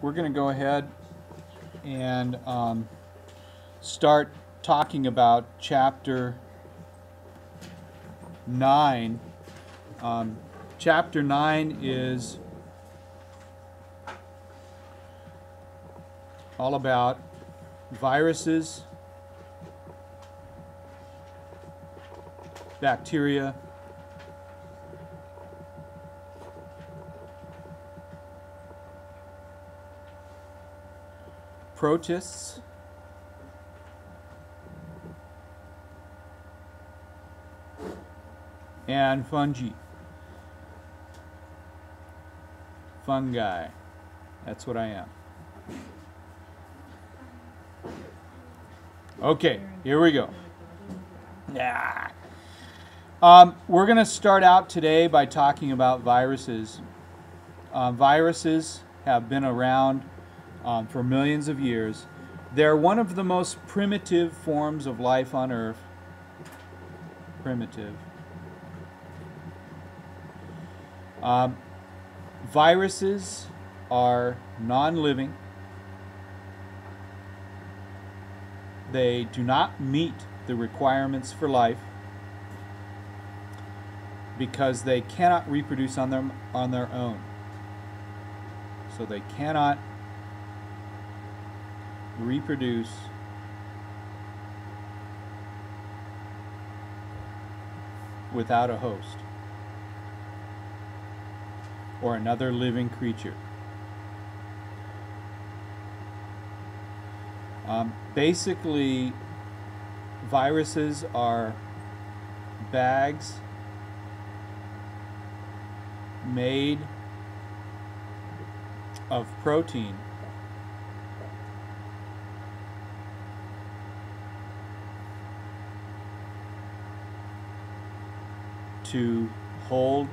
we're going to go ahead and start talking about Chapter 9. Chapter 9 is all about viruses, bacteria, protists, and fungi. Fungi. That's what I am. Okay, here we go. Yeah. We're going to start out today by talking about viruses. Viruses have been around for millions of years. They're one of the most primitive forms of life on Earth. Primitive. Viruses are non-living. They do not meet the requirements for life because they cannot reproduce on their own. So they cannot reproduce without a host or another living creature. Basically, viruses are bags made of protein to hold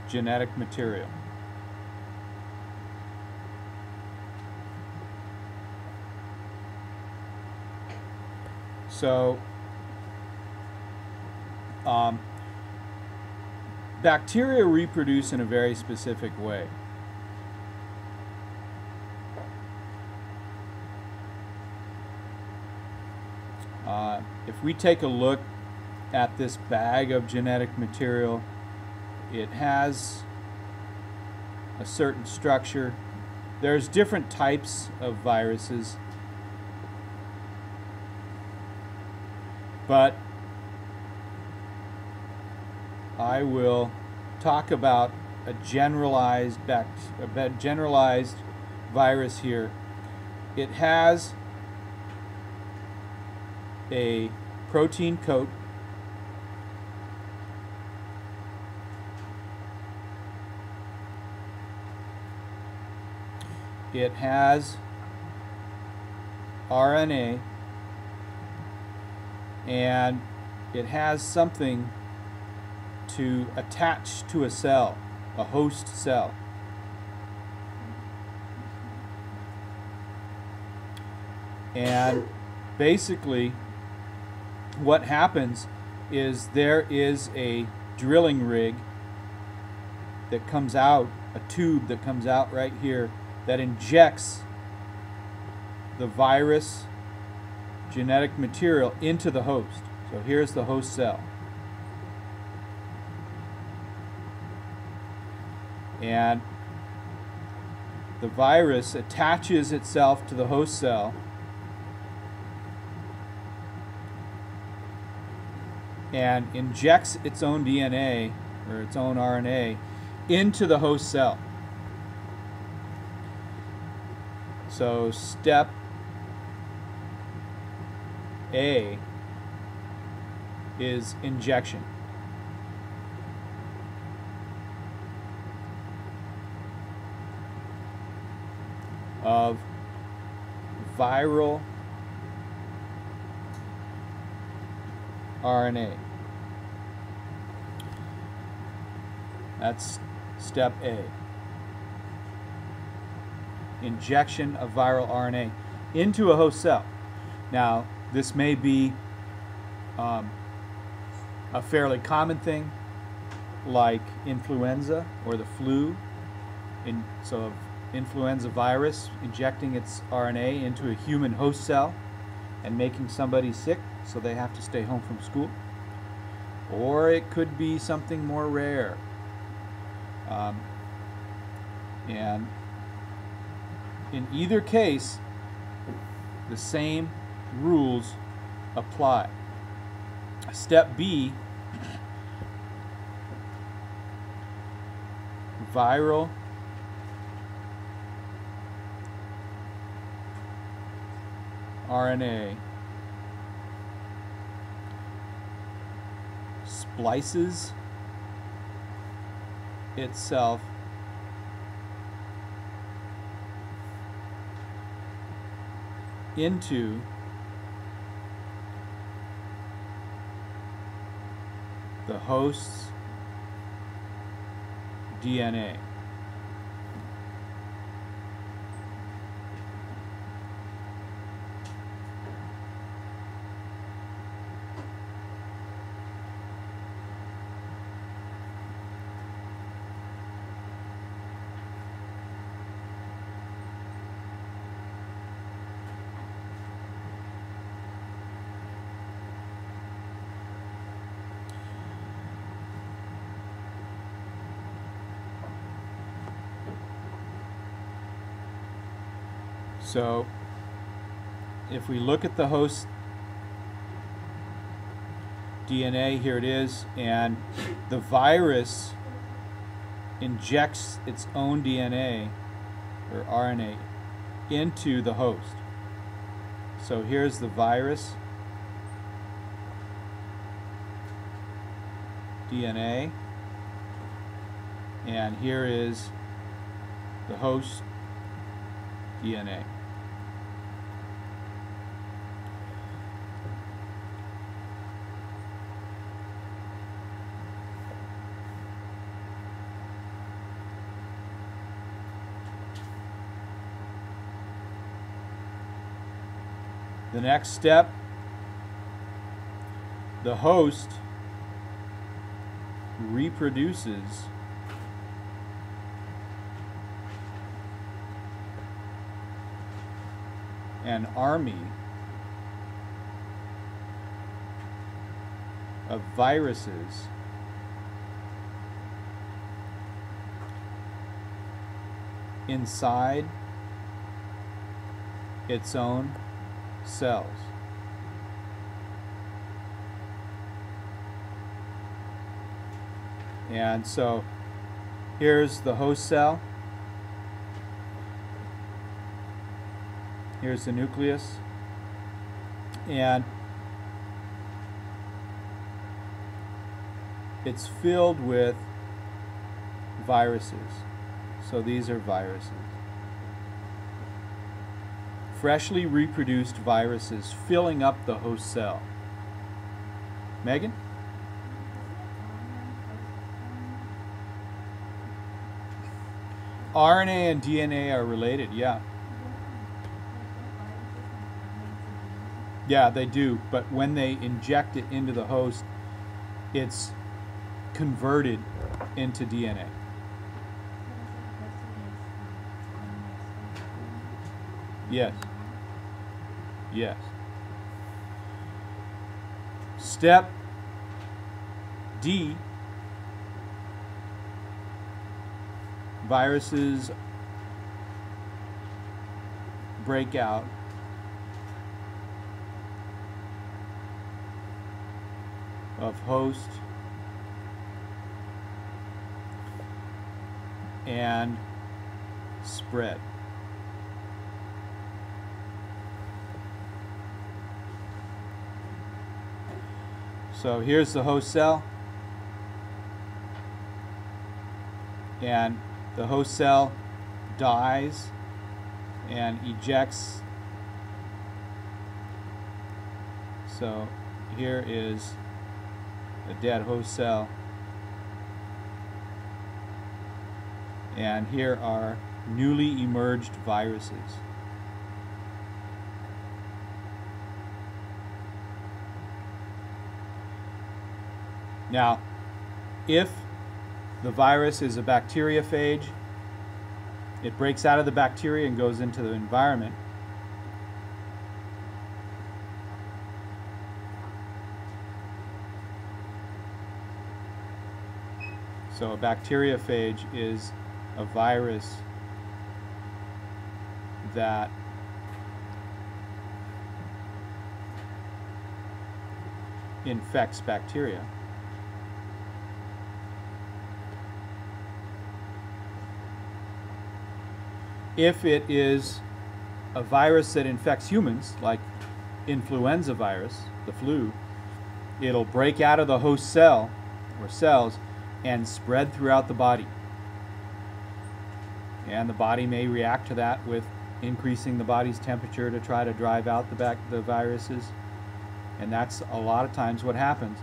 genetic material. So, bacteria reproduce in a very specific way. If we take a look at this bag of genetic material, it has a certain structure. There's different types of viruses, but I will talk about a generalized virus here. It has a protein coat. It has RNA, and it has something to attach to a cell, a host cell. And basically what happens is there is a drilling rig that comes out, a tube that comes out right here, that injects the virus genetic material into the host. So here's the host cell. And the virus attaches itself to the host cell and injects its own DNA or its own RNA into the host cell. So step A is injection. Of viral RNA. That's step A. Injection of viral RNA into a host cell. Now, this may be a fairly common thing. like influenza or the flu. So influenza virus injecting its RNA into a human host cell and making somebody sick so they have to stay home from school. Or it could be something more rare. And in either case, the same rules apply. Step B, viral RNA splices itself into the host's DNA. So if we look at the host DNA, here it is, and the virus injects its own DNA or RNA into the host. So here's the virus DNA, and here is the host DNA. The next step, the host reproduces an army of viruses inside its own cells. And so here's the host cell. Here's the nucleus. And it's filled with viruses. So these are viruses. Freshly reproduced viruses filling up the host cell. Megan? RNA and DNA are related, yeah. Yeah, they do, but when they inject it into the host, it's converted into DNA. Yes. Yes. Step D, viruses break out of host and spread. So here's the host cell, and the host cell dies and ejects. So here is a dead host cell, and here are newly emerged viruses. Now, if The virus is a bacteriophage. It breaks out of the bacteria and goes into the environment. So a bacteriophage is a virus that infects bacteria. If it is a virus that infects humans, like influenza virus, the flu, it'll break out of the host cell or cells and spread throughout the body. And the body may react to that with increasing the body's temperature to try to drive out the viruses. And that's a lot of times what happens.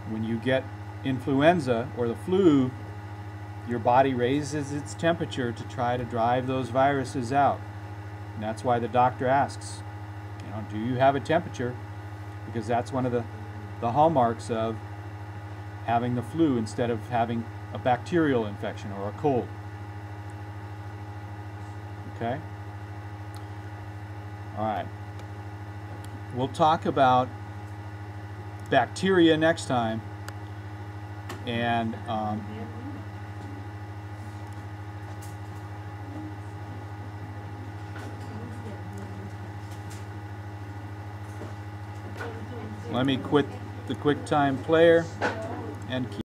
When you get influenza or the flu, your body raises its temperature to try to drive those viruses out. And that's why the doctor asks, do you have a temperature? Because that's one of the hallmarks of having the flu instead of having a bacterial infection or a cold. Okay? All right. We'll talk about bacteria next time, and let me quit the QuickTime player and keep